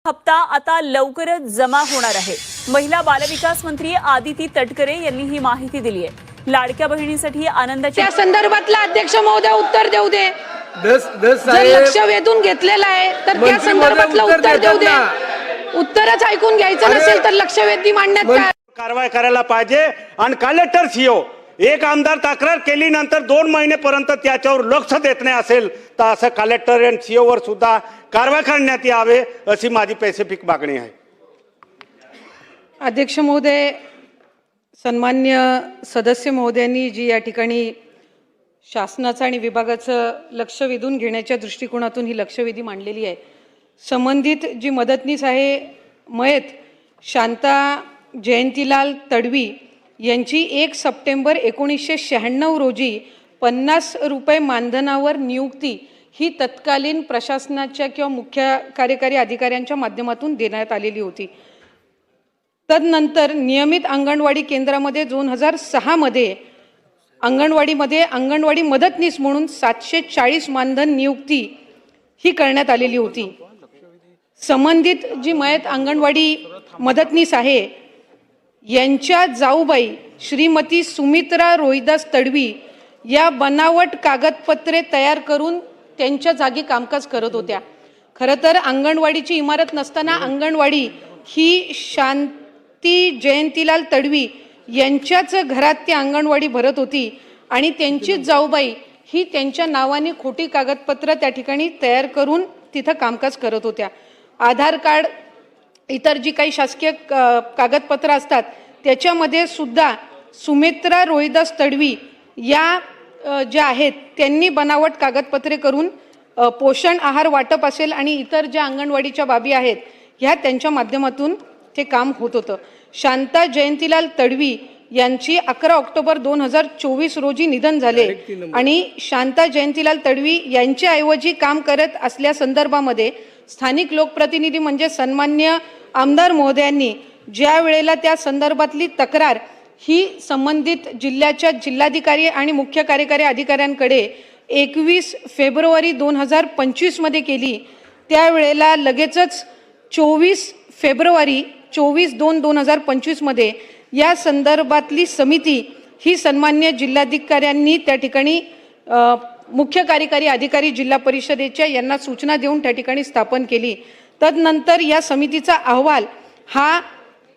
हप्ता आता लवकरच जमा होणार आहे। महिला बालविकास मंत्री आदिती तटकरे यांनी ही माहिती दिली आहे। लाडक्या बहिणीसाठी आनंदाच्या संदर्भातला अध्यक्ष महोदय उत्तर देऊ दे। जर लक्ष वेधून घेतलेला आहे तर त्या संदर्भातलं उत्तर देऊ दे। उत्तरच ऐकून घ्यायचं नसेल तर लक्षवेधी मांडण्यात काय कारवाई करायला पाहिजे। आणि कलेक्टर सीओ एक आमदार तक्रार केली नंतर 2 महिनेपर्यंत त्याच्यावर लक्ष देत नाही असेल तर असं कलेक्टर आणि सीओ वर सुद्धा कारवाई करण्यात यावे अशी माझी स्पेसिफिक मागणी आहे। अध्यक्ष महोदय, सन्मान्य सदस्य महोदयांनी जी या ठिकाणी शासनाचं आणि विभागाचं लक्ष वेधून घेण्याच्या दृष्टिकोनातून ही लक्षवेधी मांडलेली आहे। संबंधित जी मदतनीस आहे मयत शांता जयंतीलाल तडवी यांची 1 सप्टेंबर 1996 रोजी 50 रुपये मानधनावर नियुक्ती ही तत्कालीन प्रशासनाच्या किंवा मुख्य कार्यकारी अधिकाऱ्यांच्या माध्यमातून देण्यात आलेली होती। तदनंतर नियमित अंगणवाडी केंद्रामध्ये 2006 मध्ये अंगणवाडी मदतनीस म्हणून 740 मानधन नियुक्ती ही करण्यात आलेली होती। संबंधित जी मयत अंगणवाडी मदतनीस आहे यांच्या जाऊबाई श्रीमती सुमित्रा रोहिदास तडवी या बनावट कागदपत्रे तयार करून त्यांच्या जागी कामकाज करत होत्या। खरं तर अंगणवाडीची इमारत नसताना अंगणवाडी ही शांती जयंतीलाल तडवी यांच्याच घरात ती अंगणवाडी भरत होती आणि त्यांची जाऊबाई ही त्यांच्या नावाने खोटी कागदपत्र त्या ठिकाणी तयार करून तिथं कामकाज करत होत्या। आधार कार्ड इतर जी काही शासकीय कागदपत्र असतात त्याच्यामध्ये सुद्धा सुमित्रा रोहिदास तडवी या ज्या आहेत त्यांनी बनावट कागदपत्रे करून पोषण आहार वाटप असेल आणि इतर ज्या अंगणवाडीच्या बाबी आहेत ह्या त्यांच्या माध्यमातून ते काम होत होतं। शांता जयंतीलाल तडवी यांची 11 ऑक्टोबर 2024 रोजी निधन झाले आणि शांता जयंतीलाल तडवी यांच्याऐवजी काम करत असल्या संदर्भामध्ये स्थानिक लोकप्रतिनिधी म्हणजे सन्मान्य आमदार महोदयांनी ज्या वेळेला त्या संदर्भातली तक्रार ही संबंधित जिल्ह्याच्या जिल्हाधिकारी आणि मुख्य कार्यकारी अधिकाऱ्यांकडे 21 फेब्रुवारी 2025 मध्ये केली, त्यावेळेला लगेचच 24 फेब्रुवारी 24/2/2025 मध्ये या संदर्भातली समिती ही सन्मान्य जिल्हाधिकाऱ्यांनी त्या ठिकाणी मुख्य कार्यकारी अधिकारी जिल्हा परिषदेच्या यांना सूचना देऊन त्या ठिकाणी स्थापन केली। तदनंतर या समितीचा अहवाल हा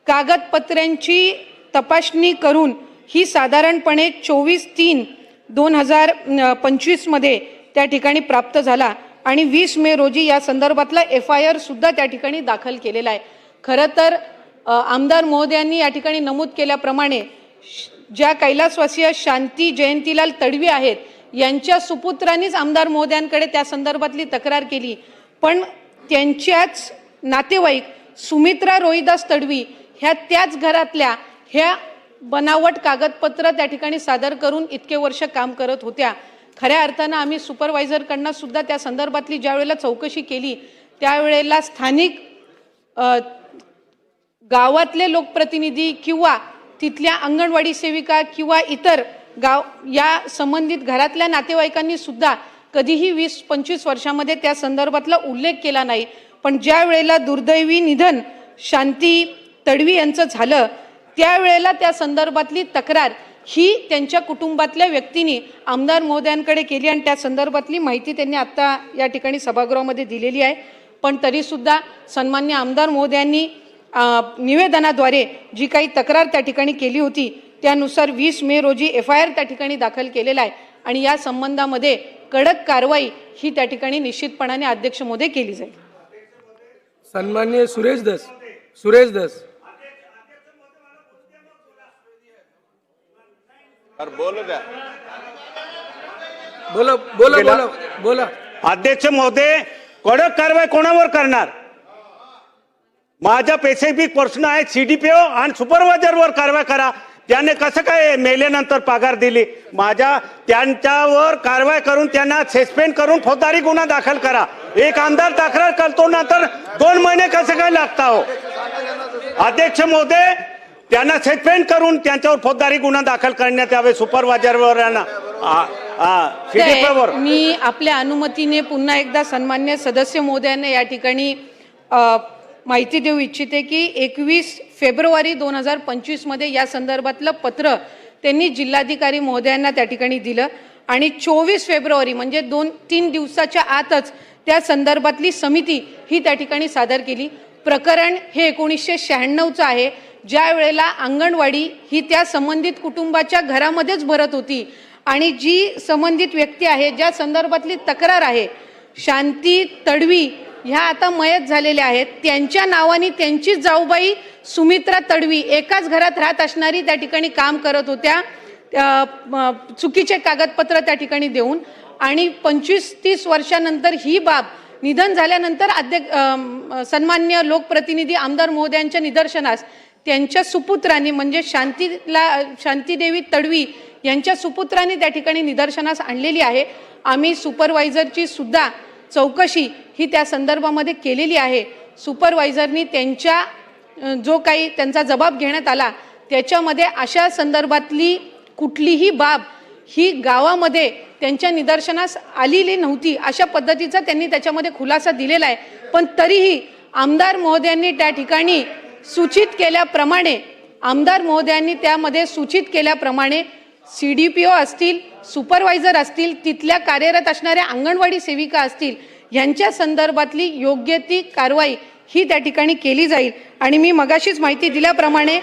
कागदपत्रांची तपासणी करून ही साधारणपणे 24/3/2025 मध्ये त्या ठिकाणी प्राप्त झाला आणि 20 मे रोजी या संदर्भातला FIR सुद्धा त्या ठिकाणी दाखल केलेला आहे। खरं तर आमदार महोदयांनी या ठिकाणी नमूद केल्याप्रमाणे ज्या कैलासवासीय शांती जयंतीलाल तडवी आहेत यांच्या सुपुत्रांनीच आमदार महोदयांकडे त्या संदर्भातली तक्रार केली, पण त्यांच्याच नातेवाईक सुमित्रा रोहिदास तडवी ह्या त्याच घरातल्या ह्या बनावट कागदपत्र त्या ठिकाणी सादर करून इतके वर्ष काम करत होत्या। खऱ्या अर्थानं आम्ही सुपरवायझरकडनं सुद्धा त्या संदर्भातली ज्या वेळेला चौकशी केली त्यावेळेला स्थानिक गावातले लोकप्रतिनिधी किंवा तिथल्या अंगणवाडी सेविका किंवा इतर गाव या संबंधित घरातल्या नातेवाईकांनी सुद्धा कधीही 20-25 वर्षामध्ये त्या संदर्भातला उल्लेख केला नाही। पण ज्या वेळेला दुर्दैवी निधन शांती तडवी यांचं झालं त्यावेळेला त्या संदर्भातली तक्रार ही त्यांच्या कुटुंबातल्या व्यक्तींनी आमदार महोदयांकडे केली आणि त्या संदर्भातली माहिती त्यांनी आता या ठिकाणी सभागृहामध्ये दिलेली आहे। पण तरीसुद्धा सन्मान्य आमदार महोदयांनी निवेदनाद्वारे जी काही तक्रार त्या ठिकाणी केली होती त्यानुसार 20 मे रोजी FIR त्या ठिकाणी दाखल केलेला आहे आणि या संबंधामध्ये कडक कारवाई ही त्या ठिकाणी निश्चितपणाने अध्यक्ष महोदय केली जाईल। सन्माननीय सुरेश दस बोला। अध्यक्ष महोदय, कडक कारवाई कोणावर करणार? माझा स्पेसिफिक प्रश्न आहे CDPO आणि सुपरवायझरवर कारवाई करा। त्याने कसं काय मेल्यानंतर पगार दिली? त्यांच्यावर कारवाई करून त्यांना सस्पेंड करून फौजदारी गुन्हा दाखल करा। एक आमदार तक्रार करतो नंतर 2 महिने कसं काय लागता हो? अध्यक्ष महोदय, त्यांना सस्पेंड करून त्यांच्यावर फौजदारी गुन्हा दाखल करण्यात यावे सुपरवायझरवर CDPOवर। मी आपल्या अनुमतीने पुन्हा एकदा सन्मान्य सदस्य महोदयांना या ठिकाणी माहिती देऊ इच्छिते की 21 फेब्रुवारी 2025 मध्ये या संदर्भातलं पत्र त्यांनी जिल्हाधिकारी महोदयांना त्या ठिकाणी दिलं आणि 24 फेब्रुवारी म्हणजे 2-3 दिवसाच्या आतच त्या संदर्भातली समिती ही त्या ठिकाणी सादर केली। प्रकरण हे 1996चं आहे, ज्या वेळेला अंगणवाडी ही त्या संबंधित कुटुंबाच्या घरामध्येच भरत होती आणि जी संबंधित व्यक्ती आहे, ज्या संदर्भातली तक्रार आहे, शांती तडवी ह्या आता मयत झालेल्या आहेत, त्यांच्या नावाने त्यांची जाऊबाई सुमित्रा तडवी एकाच घरात राहत असणारी त्या ठिकाणी काम करत होत्या, चुकीचे कागदपत्र त्या ठिकाणी देऊन आणि 25-30 वर्षानंतर ही बाब निधन झाल्यानंतर सन्मान्य लोकप्रतिनिधी आमदार महोदयांच्या निदर्शनास त्यांच्या सुपुत्रांनी म्हणजे शांतीदेवी तडवी यांच्या सुपुत्रांनी त्या ठिकाणी निदर्शनास आणलेली आहे। आम्ही सुपरवायझरची सुद्धा चौकशी ही त्या संदर्भामध्ये केलेली आहे। सुपरवायझरनी त्यांच्या जो काही त्यांचा जबाब घेण्यात आला त्याच्यामध्ये अशा संदर्भातली कुठलीही बाब ही गावामध्ये त्यांच्या निदर्शनास आलेली नव्हती, अशा पद्धतीचा त्यांनी त्याच्यामध्ये खुलासा दिलेला आहे। पण तरीही आमदार महोदयांनी त्या ठिकाणी सूचित केल्याप्रमाणे CDPO असतील, सुपरवायझर असतील, तिथल्या कार्यरत असणाऱ्या अंगणवाडी सेविका असतील, यांच्या संदर्भातली योग्य ती कारवाई ही त्या ठिकाणी केली जाईल। आणि मी मगाशीच माहिती दिल्याप्रमाणे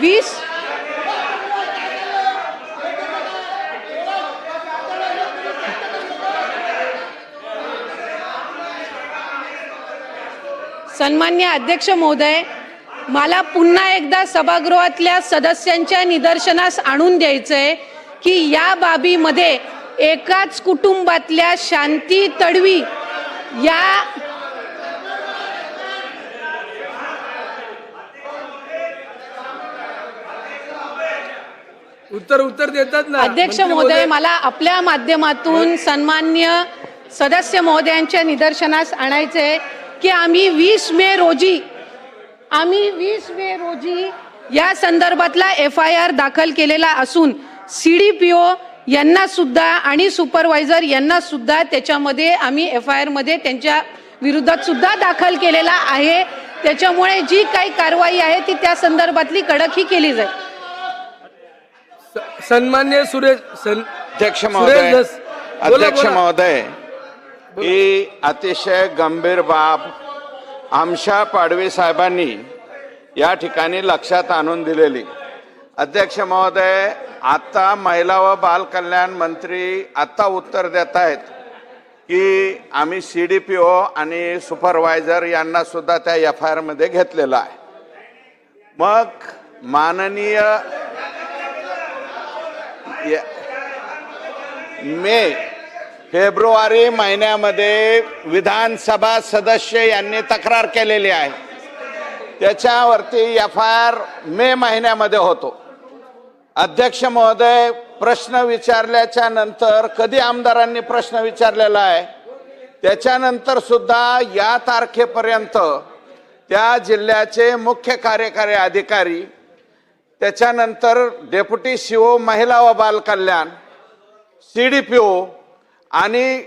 20 सन्मान्य अध्यक्ष महोदय, मला पुन्हा एकदा सभागृहातल्या सदस्यांच्या निदर्शनास आणून द्यायचंय की या बाबीमध्ये एकाच कुटुंबातल्या शांती तडवी या उत्तर देतात ना अध्यक्ष महोदय, मला आपल्या माध्यमातून सन्मान्य सदस्य महोदयांच्या निदर्शनास आणायचंय की आम्ही 20 मे रोजी या संदर्भातला FIR दाखल केलेला असून CDPO यांना सुद्धा आणि सुपरवायझर यांना सुद्धा त्याच्यामध्ये आम्ही FIR मध्ये त्यांच्या विरोधात सुद्धा दाखल केलेला आहे। त्याच्यामुळे जी काही कारवाई आहे ती त्या संदर्भातली कडक ही केली जाईल। सन्मान्य अध्यक्ष महोदय, ही अतिशय गंभीर बाब आमशा पाडवी साहेबांनी या ठिकाणी लक्षात आणून दिलेली। अध्यक्ष महोदय, आता महिला व बाल कल्याण मंत्री आता उत्तर देत आहेत की आम्ही CDPO आणि सुपरवायझर यांना सुद्धा त्या FIR मध्ये घेतलेला आहे। मग माननीय फेब्रुवारी महिन्यामध्ये विधानसभा सदस्य यांनी तक्रार केलेली आहे, त्याच्यावरती FIR मे महिन्यामध्ये होतो। अध्यक्ष महोदय, प्रश्न विचारल्याच्या नंतर कधी आमदारांनी प्रश्न विचारलेला आहे त्याच्यानंतर सुद्धा या तारखेपर्यंत त्या जिल्ह्याचे मुख्य कार्यकारी अधिकारी, त्याच्यानंतर डेप्युटी CO महिला व बाल कल्याण, CDPO आणि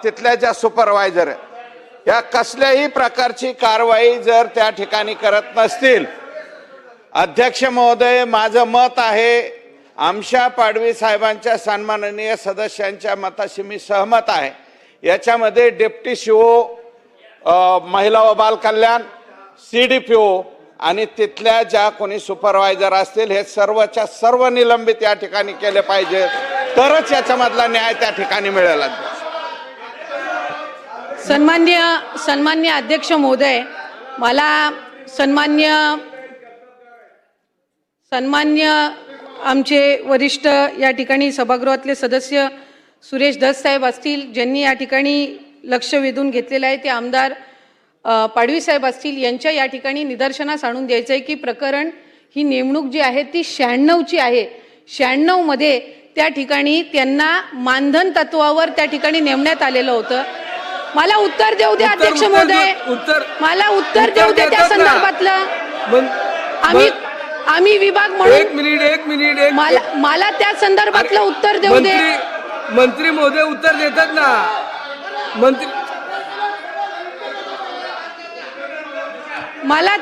तिथल्या ज्या सुपरवायझर आहेत, या कसल्याही प्रकारची कारवाई जर त्या ठिकाणी करत नसतील, अध्यक्ष महोदय, माझं मत आहे आमशा पाडवी साहेबांच्या सन्माननीय सदस्यांच्या मताशी मी सहमत आहे। याच्यामध्ये डेप्युटी CO महिला व बाल कल्याण, CDPO आणि तिथल्या ज्या कोणी सुपरवायझर असतील हे सर्वच्या सर्व निलंबित या ठिकाणी केले पाहिजे, तरच याच्यामधला न्याय त्या ठिकाणी मिळेल। सन्मान्य अध्यक्ष महोदय, मला सन्मान्य आमचे वरिष्ठ या ठिकाणी सभागृहातले सदस्य सुरेश धस साहेब असतील, ज्यांनी या ठिकाणी लक्ष वेधून घेतलेलं आहे, ते आमदार पाडवी साहेब असतील, यांच्या या ठिकाणी निदर्शनास आणून द्यायचं आहे की प्रकरण ही नेमणूक जी आहे ती 96ची आहे। 96 मध्ये त्या ठिकाणी त्यांना मानधन तत्वावर त्या ठिकाणी नेमण्यात आलेलं होतं। मला उत्तर देऊ द्या अध्यक्ष महोदय, मला उत्तर देऊ द्या त्या संदर्भातलं। आम्ही विभाग म्हणून एक मिनिट मला त्या संदर्भातलं उत्तर देऊ दे। मंत्री महोदय उत्तर देतात ना। मंत्री मला